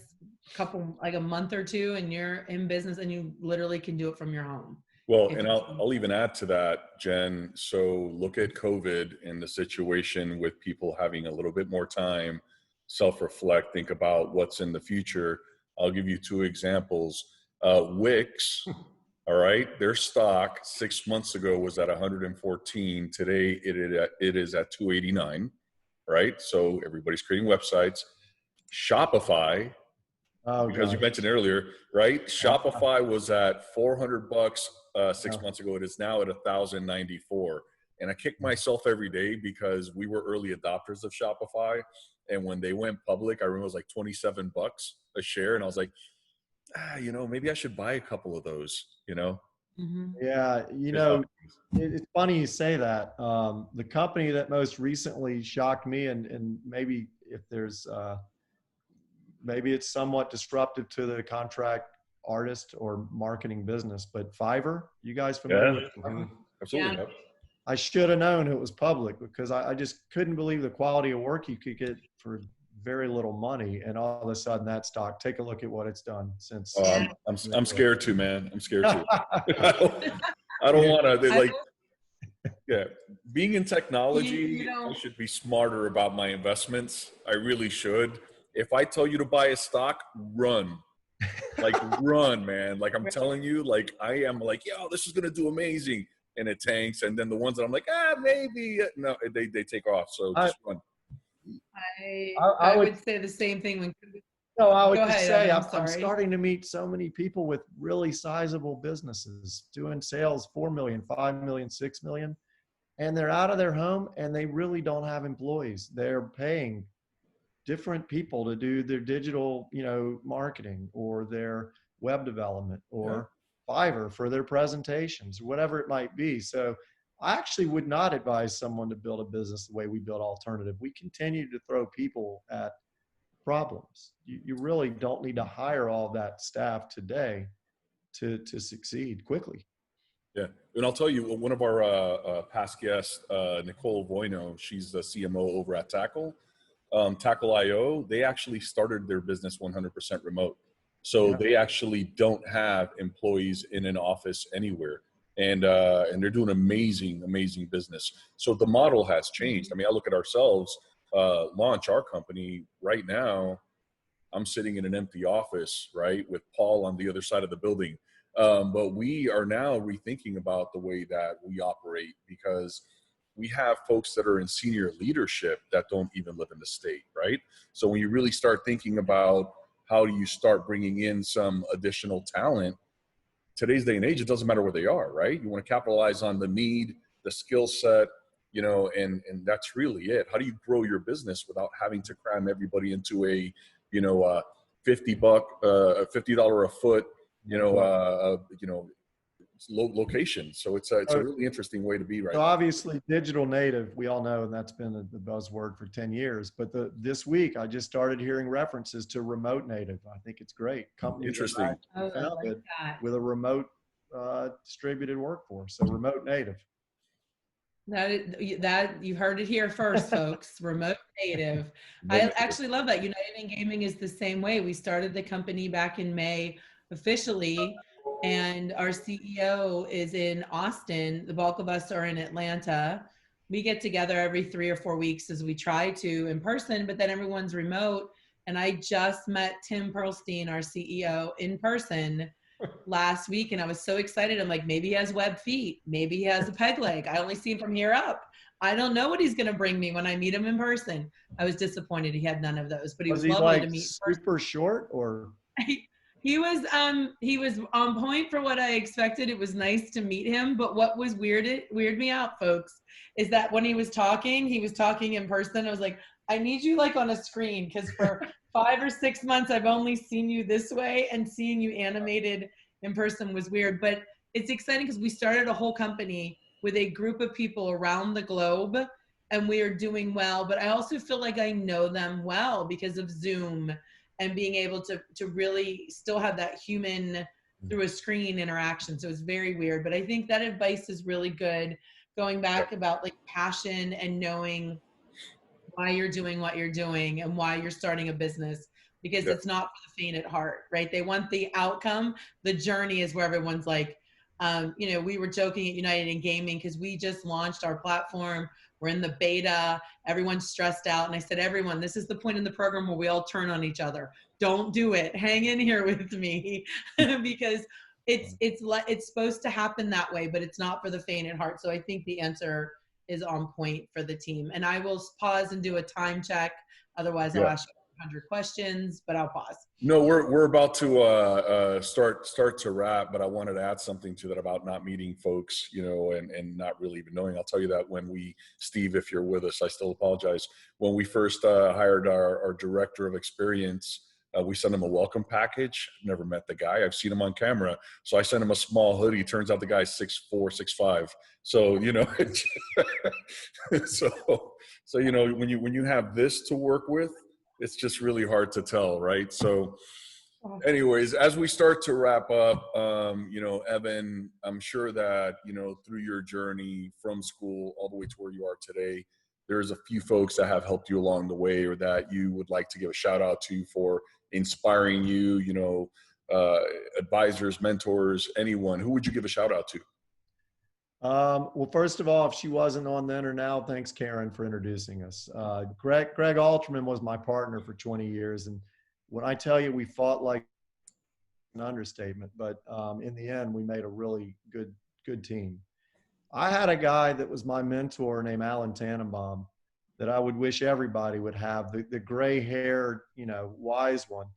a month or 2 and you're in business, and you literally can do it from your home. Well, and I'll even add to that, Jen. So look at COVID and the situation with people having a little bit more time, self-reflect, think about what's in the future. I'll give you 2 examples. Wix, all right, their stock 6 months ago was at 114. Today it is at 289, right? So everybody's creating websites. Shopify, because you mentioned earlier, right? Shopify was at $400 6 months ago. It is now at 1,094. And I kick myself every day because we were early adopters of Shopify. And when they went public, I remember it was like $27 a share. And I was like, maybe I should buy a couple of those, Yeah. It's funny you say that. The company that most recently shocked me, and maybe if there's, maybe it's somewhat disruptive to the contract artist or marketing business, but Fiverr, you guys familiar with Fiverr? Absolutely. Yeah. I should have known it was public, because I just couldn't believe the quality of work you could get for very little money. And all of a sudden that stock, take a look at what it's done since. I'm scared too, man. I'm scared too. I don't want to, being in technology, I should be smarter about my investments. I really should. If I tell you to buy a stock, run. Run, man. I'm telling you, I am this is going to do amazing. And it tanks. And then the ones that I'm like, maybe. No, they take off. So just run. I would say the same thing. I would just say I'm starting to meet so many people with really sizable businesses doing sales 4 million, 5 million, 6 million. And they're out of their home and they really don't have employees. They're paying different people to do their digital, marketing or their web development or Fiverr for their presentations, whatever it might be. So I actually would not advise someone to build a business the way we build Alternative. We continue to throw people at problems. You really don't need to hire all that staff today to succeed quickly. Yeah, and I'll tell you, one of our past guests, Nicole Voino, she's the CMO over at Tackle. Tackle.io, they actually started their business 100% remote. So they actually don't have employees in an office anywhere. And they're doing amazing business. So the model has changed. I mean, I look at ourselves, launch our company right now. I'm sitting in an empty office, right, with Paul on the other side of the building. But we are now rethinking about the way that we operate, because we have folks that are in senior leadership that don't even live in the state, right? So when you really start thinking about how do you start bringing in some additional talent, today's day and age, it doesn't matter where they are, right? You want to capitalize on the need, the skill set, and that's really it. How do you grow your business without having to cram everybody into a, $50 a foot, location. So it's a really interesting way to be right so now. Obviously digital native, we all know, and that's been the buzzword for 10 years. But this week, I just started hearing references to remote native. I think it's great. Companies Interesting. founded with a remote distributed workforce. So remote native. That you heard it here first, folks. Remote native. I actually love that. United in Gaming is the same way. We started the company back in May officially, and our CEO is in Austin. The bulk of us are in Atlanta. We get together every 3 or 4 weeks as we try to in person, but then everyone's remote. And I just met Tim Pearlstein, our CEO, in person last week, and I was so excited. I'm like, maybe he has web feet, maybe he has a peg leg. I only see him from here up. I don't know what he's going to bring me when I meet him in person. I was disappointed he had none of those, but he was lovely to meet. Super short, or he was on point for what I expected. It was nice to meet him, but what was weirded me out, folks, is that when he was talking in person. I was like, I need you like on a screen, because for 5 or 6 months I've only seen you this way, and seeing you animated in person was weird. But it's exciting because we started a whole company with a group of people around the globe, and we are doing well. But I also feel like I know them well because of Zoom and being able to really still have that human through a screen interaction. So it's very weird. But I think that advice is really good, going back about like passion and knowing why you're doing what you're doing and why you're starting a business, because it's not for the faint at heart, right? They want the outcome. The journey is where everyone's like, we were joking at United in Gaming because we just launched our platform. We're in the beta. Everyone's stressed out. And I said, everyone, this is the point in the program where we all turn on each other. Don't do it. Hang in here with me because it's supposed to happen that way, but it's not for the faint at heart. So I think the answer is on point for the team. And I will pause and do a time check. Otherwise, I'll ask you 100 questions, but I'll pause. No, we're about to start to wrap, but I wanted to add something to that about not meeting folks, and not really even knowing. I'll tell you that when Steve, if you're with us, I still apologize. When we first hired our director of experience, we sent him a welcome package. Never met the guy. I've seen him on camera. So I sent him a small hoodie. Turns out the guy's 6'4", 6'5". So, so when you have this to work with, it's just really hard to tell, right? So anyways, as we start to wrap up, Evan, I'm sure that, through your journey from school all the way to where you are today, there's a few folks that have helped you along the way, or that you would like to give a shout out to for inspiring you, advisors, mentors, anyone. Who would you give a shout out to? Well, first of all, if she wasn't on then or now, thanks, Karen, for introducing us. Greg Alterman was my partner for 20 years. And when I tell you we fought like an understatement, but in the end, we made a really good team. I had a guy that was my mentor named Alan Tannenbaum that I would wish everybody would have, the gray-haired, wise one.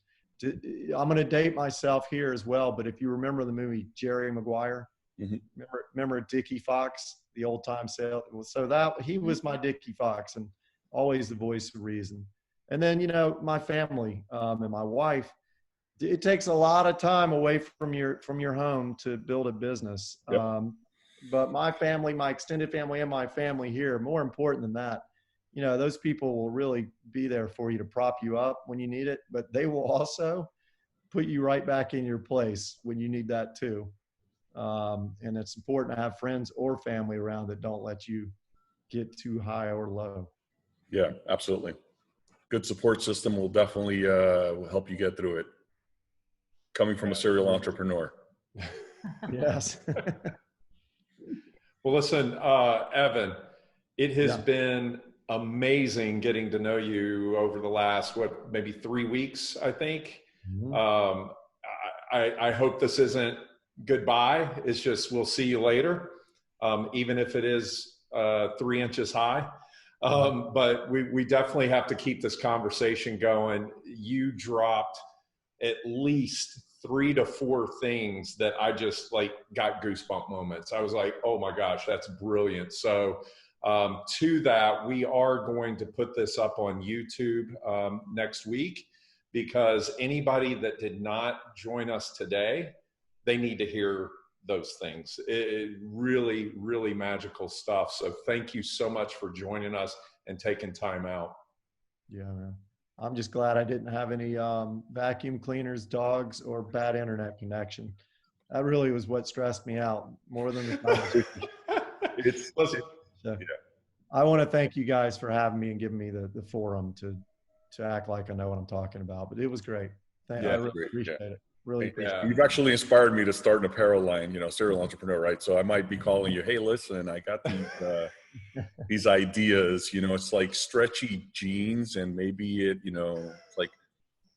I'm going to date myself here as well, but if you remember the movie Jerry Maguire, remember Dickie Fox, the old-time sale? So that he was my Dickie Fox, and always the voice of reason. And then, my family and my wife. It takes a lot of time away from your home to build a business. Yep. but my family, my extended family, and my family here, more important than that, you know, those people will really be there for you to prop you up when you need it, but they will also put you right back in your place when you need that too. And it's important to have friends or family around that don't let you get too high or low. Yeah, absolutely. Good support system will definitely will help you get through it. Coming from a serial entrepreneur. Yes. Well, listen, Evan, it has been amazing getting to know you over the last, maybe 3 weeks, I think. Mm-hmm. I hope this isn't goodbye. It's just, we'll see you later, even if it is 3 inches high. But we definitely have to keep this conversation going. You dropped at least 3 to 4 things that I just like got goosebump moments. I was like, oh my gosh, that's brilliant. So to that, we are going to put this up on YouTube next week, because anybody that did not join us today, they need to hear those things. It really, really magical stuff. So thank you so much for joining us and taking time out. Yeah, man. I'm just glad I didn't have any vacuum cleaners, dogs, or bad internet connection. That really was what stressed me out more than the conversation. I want to thank you guys for having me and giving me the forum to act like I know what I'm talking about. But it was great. I really appreciate it. Really appreciate it. You've actually inspired me to start an apparel line, you know, serial entrepreneur, right? So I might be calling you, hey, listen, I got these ideas, you know, it's like stretchy jeans, and maybe it, you know, it's like,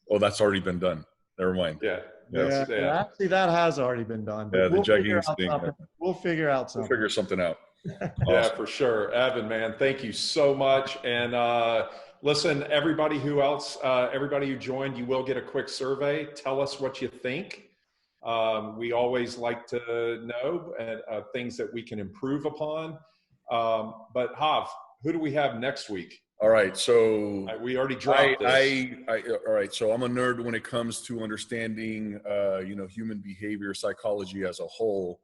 oh, that's already been done. Never mind. Yeah. Actually, that has already been done. But the jeggings thing. We'll figure out something. We'll figure something out. Awesome. Yeah, for sure. Evan, man, thank you so much. And listen, everybody who joined, you will get a quick survey. Tell us what you think. We always like to know things that we can improve upon. But Hav, who do we have next week? All right, so we already dropped this. All right, so I'm a nerd when it comes to understanding, you know, human behavior, psychology as a whole.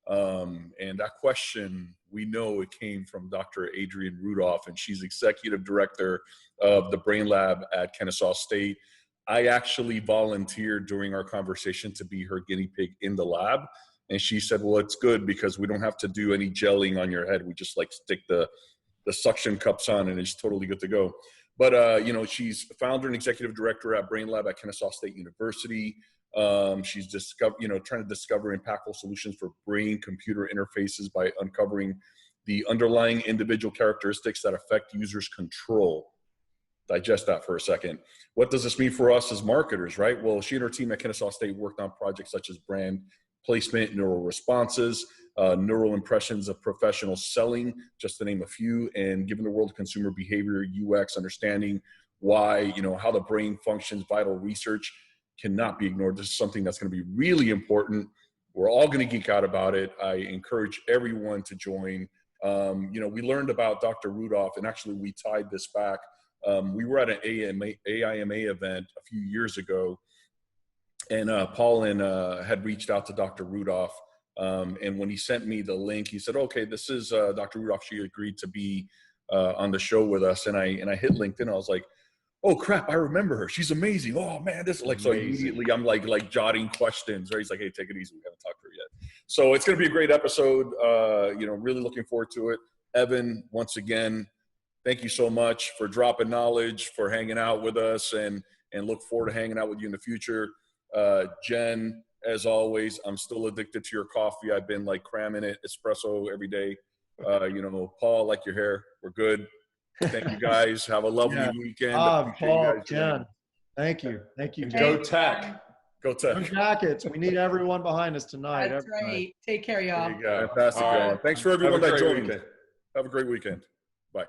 And that question, we know it came from Dr. Adrienne Rudolph, and she's executive director of the Brain Lab at Kennesaw State. I actually volunteered during our conversation to be her guinea pig in the lab. And she said, well, it's good because we don't have to do any gelling on your head. We just like stick the suction cups on and it's totally good to go. But, you know, she's founder and executive director at Brain Lab at Kennesaw State University. She's trying to discover impactful solutions for brain-computer interfaces by uncovering the underlying individual characteristics that affect users' control. Digest that for a second. What does this mean for us as marketers, right? Well, she and her team at Kennesaw State worked on projects such as brand placement, neural responses, neural impressions of professional selling, just to name a few. And given the world of consumer behavior, UX, understanding why, you know, how the brain functions, vital research cannot be ignored. This is something that's going to be really important. We're all going to geek out about it. I encourage everyone to join. You know, we learned about Dr. Rudolph, and actually we tied this back. We were at an AIMA event a few years ago, and Paul had reached out to Dr. Rudolph. And when he sent me the link, he said, okay, this is Dr. Rudolph. She agreed to be on the show with us. And I hit LinkedIn. I was like, oh crap, I remember her. She's amazing. Oh man, this is like, so immediately I'm like jotting questions, right? He's like, hey, take it easy. We haven't talked to her yet. So it's going to be a great episode. You know, really looking forward to it. Evan, once again, thank you so much for dropping knowledge, for hanging out with us, and look forward to hanging out with you in the future. Jen, as always, I'm still addicted to your coffee. I've been like cramming it, espresso every day. You know, Paul, like your hair. We're good. Thank you guys. Have a lovely weekend. Paul, Jen, thank you. Thank you. Go Tech. Go Tech. Go Jackets. We need everyone behind us tonight. That's right. Night. Take care, y'all. Fantastic, y'all. Thanks for everyone that joined. Have a great weekend. Bye.